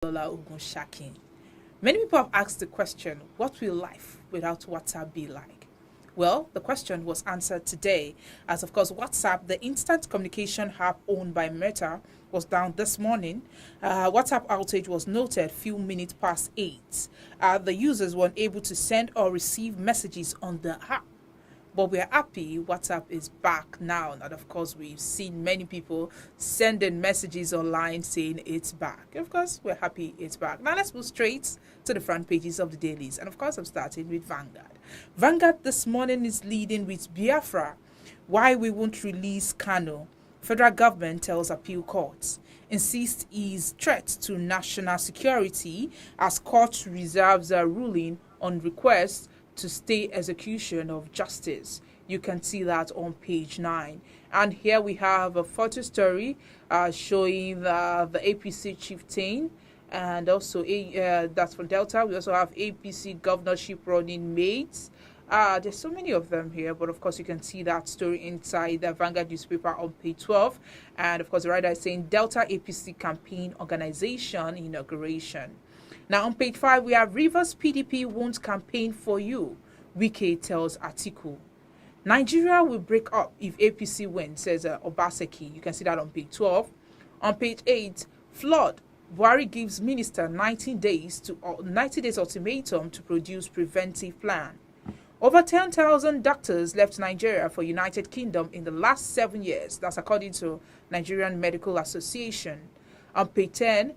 Ogunshakin. Many people have asked the question, what will life without WhatsApp be like? Well, the question was answered today, as of course WhatsApp, the instant communication app owned by Meta, was down this morning. WhatsApp outage was noted few minutes past 8. The users weren't able to send or receive messages on the app. But we're happy WhatsApp is back now. And of course, we've seen many people sending messages online saying it's back. Of course, we're happy it's back. Now let's move straight to the front pages of the dailies. And of course, I'm starting with Vanguard. Vanguard this morning is leading with Biafra. Why we won't release Kanu. Federal government tells appeal courts. Insists is threat to national security as court reserves a ruling on request to stay execution of justice. You can see that on page 9. And here we have a photo story showing the APC chieftain, and also that's from Delta. We also have APC governorship running mates. There's so many of them here, but of course you can see that story inside the Vanguard newspaper on page 12. And of course the writer is saying Delta APC campaign organization inauguration. Now on page 5, we have Rivers PDP won't campaign for you. Wike tells Atiku. Nigeria will break up if APC wins, says Obaseki. You can see that on page 12. On page 8, flood. Buhari gives minister 90 days ultimatum to produce preventive plan. Over 10,000 doctors left Nigeria for United Kingdom in the last 7 years. That's according to Nigerian Medical Association. On page 10,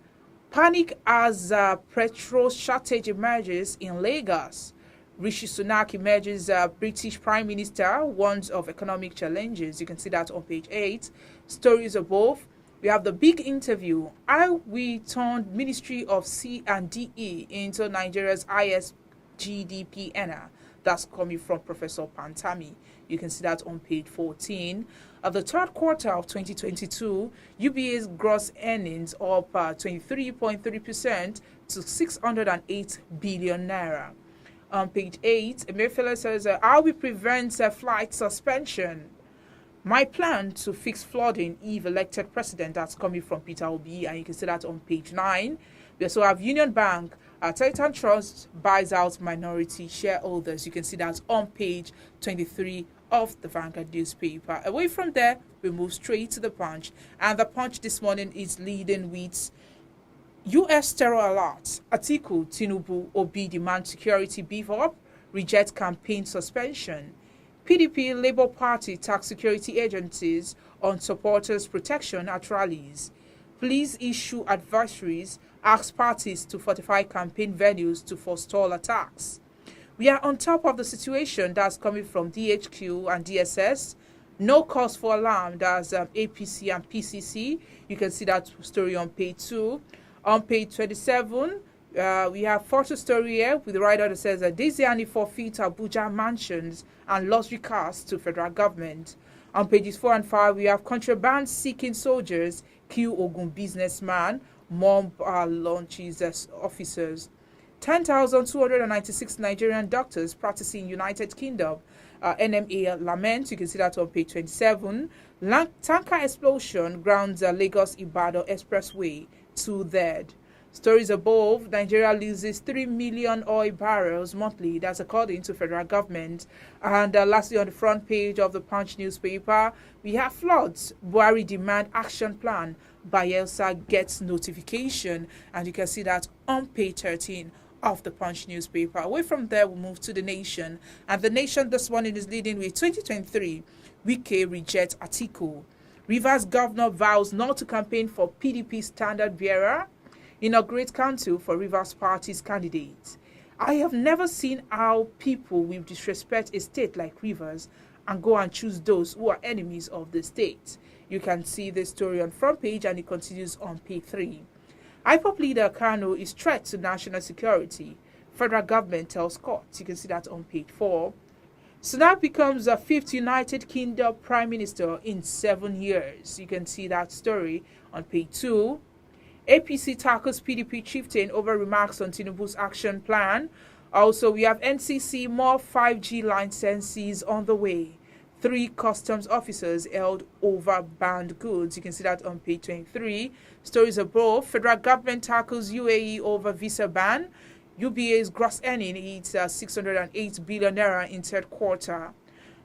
panic as petrol shortage emerges in Lagos. Rishi Sunak emerges British Prime Minister, warns of economic challenges. You can see that on page 8. Stories above. We have the big interview. How we turned Ministry of C&DE into Nigeria's highest GDP earner. That's coming from Professor Pantami. You can see that on page 14. The third quarter of 2022, UBA's gross earnings up 23.3% to 608 billion naira. On page 8, Emefiele says, how we prevent flight suspension. My plan to fix flooding if elected president. That's coming from Peter Obi, and you can see that on page 9. We also have Union Bank. Titan Trust buys out minority shareholders. You can see that on page 23 of the Vanguard newspaper. Away from there, we move straight to the Punch. And the Punch this morning is leading with U.S. terror alert. Atiku, Tinubu, Obi demand security beef up, reject campaign suspension. PDP, Labour Party tax security agencies on supporters' protection at rallies. Police issue advisories, ask parties to fortify campaign venues to forestall attacks. We are on top of the situation that's coming from DHQ and DSS. No cause for alarm, that's APC and PCC. You can see that story on page 2. On page 27, we have photo story here with the writer that says that Desiani forfeit Abuja mansions and luxury cars to federal government. On pages 4 and 5, we have contraband seeking soldiers kill Ogun businessman. Mob launches as officers. 10,296 Nigerian doctors practicing United Kingdom. NMA lament. You can see that on page 27. Tanker explosion grounds Lagos Ibadan Expressway. 2 dead. Stories above. Nigeria loses 3 million oil barrels monthly. That's according to federal government. And lastly, on the front page of the Punch newspaper, we have floods. Buhari demand action plan. Bayelsa gets notification. And you can see that on page 13 of the Punch newspaper. Away from there, we'll move to The Nation. And The Nation this morning is leading with 2023. Wike rejects Atiku. Rivers governor vows not to campaign for PDP standard bearer. Inaugurate council for Rivers Party's candidates. I have never seen how people will disrespect a state like Rivers and go and choose those who are enemies of the state. You can see the story on front page, and it continues on page 3. IPOP leader Kanu is threat to national security. Federal government tells court. You can see that on page 4. Sunak becomes the 5th United Kingdom Prime Minister in 7 years. You can see that story on page 2. APC tackles PDP chieftain over remarks on Tinubu's action plan. Also, we have NCC, more 5G licenses on the way. 3 customs officers held over banned goods. You can see that on page 23. Stories above. Federal government tackles UAE over visa ban. UBA's gross earning hits 608 billion naira in third quarter.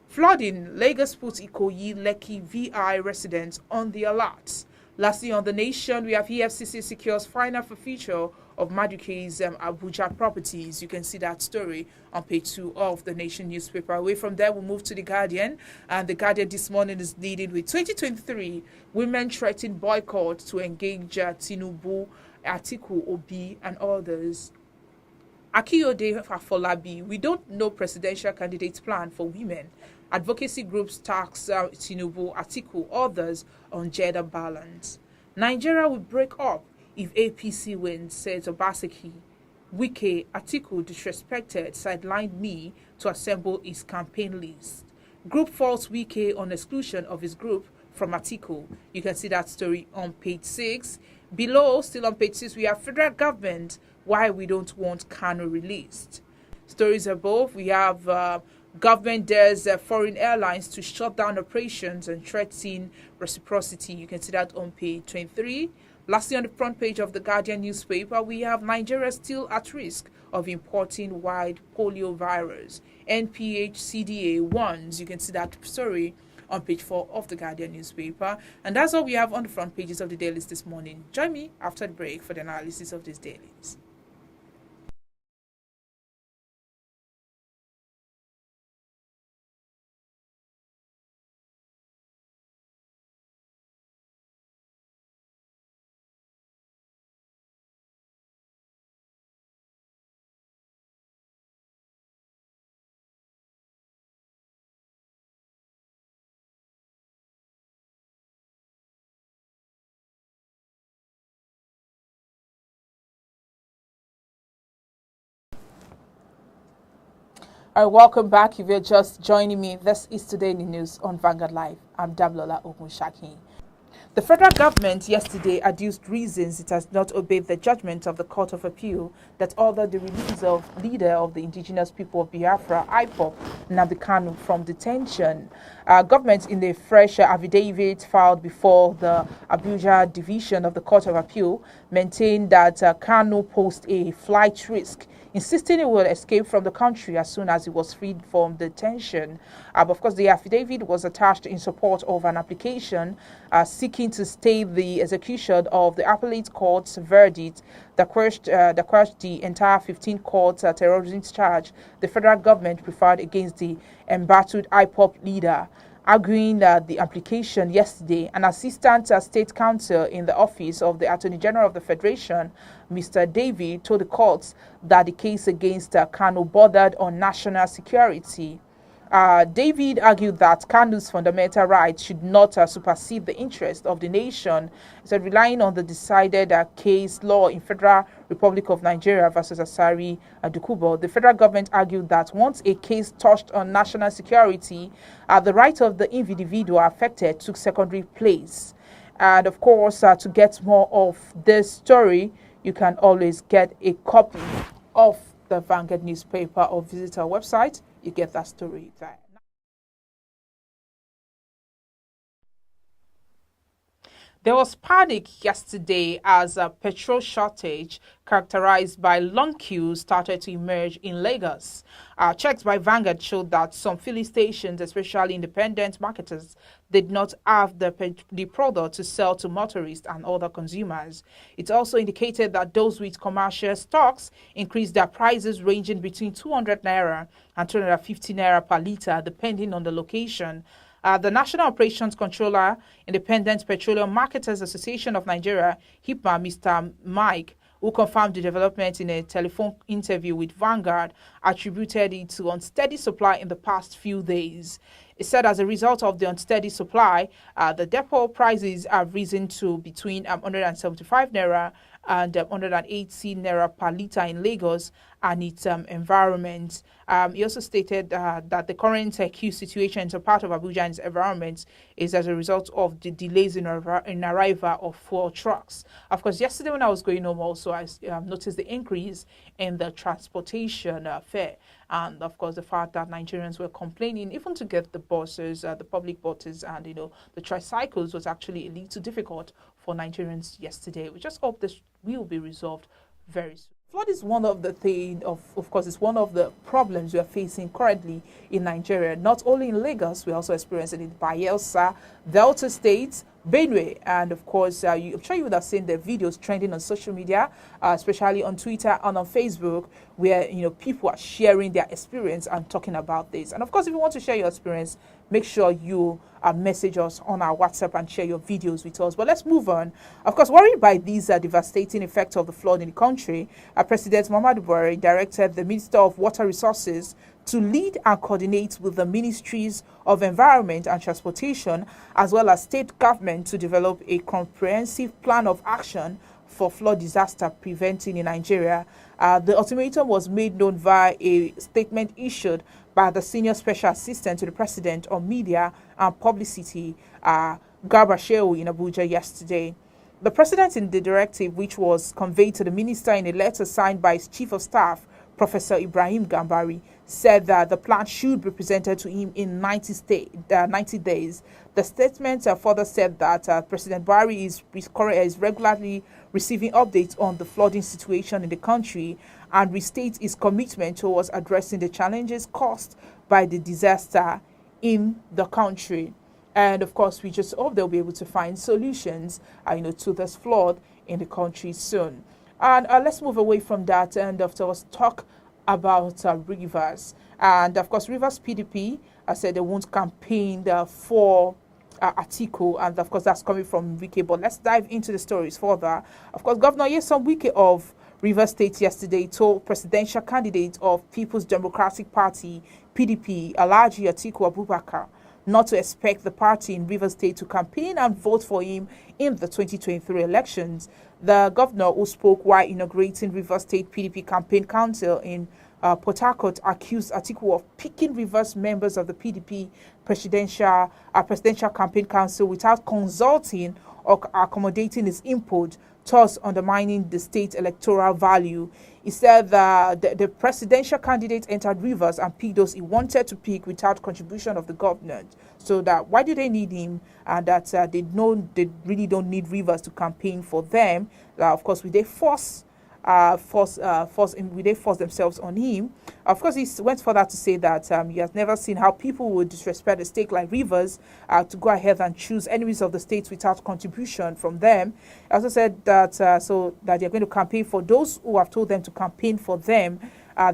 Flooding. Lagos puts Ikoyi Lekki VI residents on the alert. Lastly, on The Nation, we have EFCC secures final forfeiture of Maduke's Abuja properties. You can see that story on page 2 of The Nation newspaper. Away from there, we'll move to The Guardian. And The Guardian this morning is leading with 2023. Women threaten boycott to engage Tinubu, Atiku, Obi, and others. Akiyode Afolabi, we don't know presidential candidates' plan for women. Advocacy groups tax Tinubu, Atiku, others on gender balance. Nigeria will break up if APC wins, says Obaseki. Wike, Atiku disrespected, sidelined me to assemble his campaign list. Group faults Wike on exclusion of his group from Atiku. You can see that story on page 6. Below, still on page 6, we have federal government, why we don't want Kanu released. Stories above, we have government dares foreign airlines to shut down operations and threaten reciprocity. You can see that on page 23. Lastly, on the front page of the Guardian newspaper, we have Nigeria still at risk of importing wild polio virus. NPHCDA warns. You can see that story on page 4 of the Guardian newspaper. And that's all we have on the front pages of the dailies this morning. Join me after the break for the analysis of these dailies. All right, welcome back. If you're just joining me, this is Today in the News on Vanguard Live. I'm Dablola Ogunshaki. The federal government yesterday adduced reasons it has not obeyed the judgment of the Court of Appeal that ordered the release of leader of the indigenous people of Biafra, IPOB, Nnamdi Kanu, from detention. Government, in a fresh affidavit filed before the Abuja division of the Court of Appeal, maintained that Kanu posed a flight risk, insisting he would escape from the country as soon as he was freed from detention. Of course, the affidavit was attached in support of an application seeking to stay the execution of the appellate court's verdict that quashed the entire 15-court terrorism charge the federal government preferred against the embattled IPOB leader. Arguing the application yesterday, an assistant state counsel in the office of the Attorney General of the Federation, Mr. David, told the courts that the case against Kanu bordered on national security. David argued that Kanu's fundamental rights should not supersede the interest of the nation. He said, relying on the decided case law in Federal Republic of Nigeria versus Asari Dukubo, the federal government argued that once a case touched on national security, the right of the individual affected took secondary place. And of course, to get more of this story, you can always get a copy of the Vanguard newspaper or visit our website. You get that story there. There was panic yesterday as a petrol shortage characterized by long queues started to emerge in Lagos. Checks by Vanguard showed that some filling stations, especially independent marketers, did not have the product to sell to motorists and other consumers. It also indicated that those with commercial stocks increased their prices ranging between 200 naira and 250 naira per litre, depending on the location. The National Operations Controller, Independent Petroleum Marketers Association of Nigeria, HIPMA, Mr. Mike, who confirmed the development in a telephone interview with Vanguard, attributed it to unsteady supply in the past few days. It said as a result of the unsteady supply, the depot prices have risen to between 175 naira and 180 naira per litre in Lagos, and its environment. He also stated that the current queue situation in part of Abuja and its environment is as a result of the delays in arrival of fuel trucks. Of course, yesterday when I was going home also, I noticed the increase in the transportation fare. And of course, the fact that Nigerians were complaining, even to get the buses, the public buses, and the tricycles was actually a little difficult for Nigerians yesterday. We just hope this will be resolved very soon. Flood is one of the thing of course, it's one of the problems we are facing currently in Nigeria. Not only in Lagos, we also experience it in Bayelsa, Delta State, Benue, and of course, I'm sure you would have seen the videos trending on social media, especially on Twitter and on Facebook, where people are sharing their experience and talking about this. And of course, if you want to share your experience, make sure you message us on our WhatsApp and share your videos with us. But let's move on. Of course, worried by these devastating effects of the flood in the country, President Muhammadu Buhari directed the Minister of Water Resources to lead and coordinate with the Ministries of Environment and Transportation, as well as state government, to develop a comprehensive plan of action for flood disaster preventing in Nigeria. The ultimatum was made known via a statement issued by the Senior Special Assistant to the President on Media and Publicity, Garba Shehu, in Abuja yesterday. The President, in the directive, which was conveyed to the Minister in a letter signed by his Chief of Staff, Professor Ibrahim Gambari, said that the plan should be presented to him in 90 days. The statement further said that President Buhari is regularly receiving updates on the flooding situation in the country and restates his commitment towards addressing the challenges caused by the disaster in the country. And of course, we just hope they'll be able to find solutions, to this flood in the country soon. And let's move away from that and of course talk about Rivers. And of course, Rivers PDP said they won't campaign for Atiku, and of course that's coming from Wike. But let's dive into the stories further. Of course, Governor Nyesom Wike of Rivers State yesterday told presidential candidate of People's Democratic Party (PDP) Alhaji Atiku Abubakar not to expect the party in Rivers State to campaign and vote for him in the 2023 elections. The governor, who spoke while inaugurating Rivers State PDP Campaign Council in Port Harcourt, accused Atiku of picking Rivers members of the PDP Presidential Campaign Council without consulting or accommodating his input, thus undermining the state electoral value. He said that the presidential candidate entered Rivers and picked those he wanted to pick without contribution of the government. So that why do they need him? And that they really don't need Rivers to campaign for them. Of course, will they force themselves on him? Of course, he went further to say that he has never seen how people would disrespect a state like Rivers to go ahead and choose enemies of the state without contribution from them. He also said that that they're going to campaign for those who have told them to campaign for them,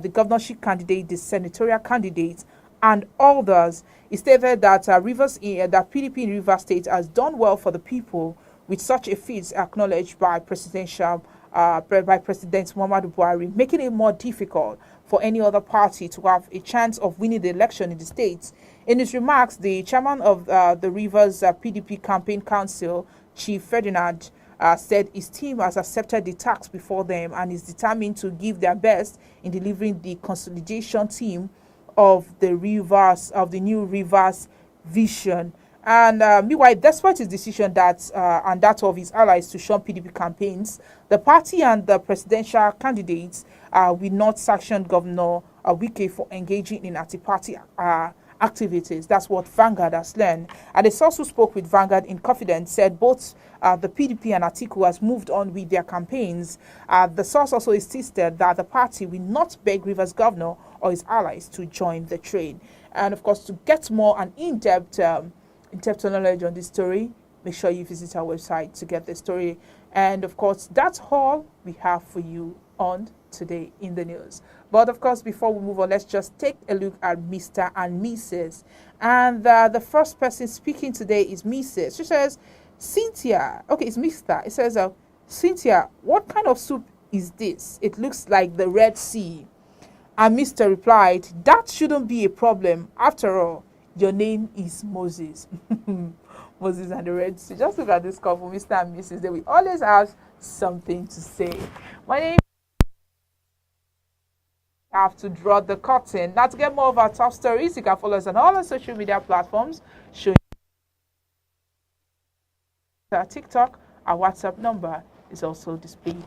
the governorship candidate, the senatorial candidate, and others. He stated that that PDP in Rivers State has done well for the people, with such a feat acknowledged by President Muhammadu Buhari, making it more difficult for any other party to have a chance of winning the election in the state. In his remarks, the chairman of the Rivers PDP Campaign Council, Chief Ferdinand, said his team has accepted the task before them and is determined to give their best in delivering the consolidation team of the new Rivers vision. And meanwhile, despite his decision and that of his allies to shun PDP campaigns, the party and the presidential candidates will not sanction Governor Wike for engaging in anti-party activities. That's what Vanguard has learned. And a source who spoke with Vanguard in confidence said both the PDP and Atiku has moved on with their campaigns. The source also insisted that the party will not beg Rivers Governor or his allies to join the train. And of course, to get more and in-depth knowledge on this story, make sure you visit our website to get the story. And of course, that's all we have for you on Today in the News. But of course, before we move on, let's just take a look at Mr. and Mrs. And the first person speaking today is Mrs. She says, Cynthia, okay, it's Mr. It says, Cynthia, what kind of soup is this? It looks like the Red Sea. And Mr. replied, that shouldn't be a problem. After all, your name is Moses. Moses and the Red Sea. Just look at this couple, Mr. and Mrs. They will always have something to say. My name have to draw the curtain. Now, to get more of our top stories, you can follow us on all our social media platforms, showing our TikTok. Our WhatsApp number is also displayed.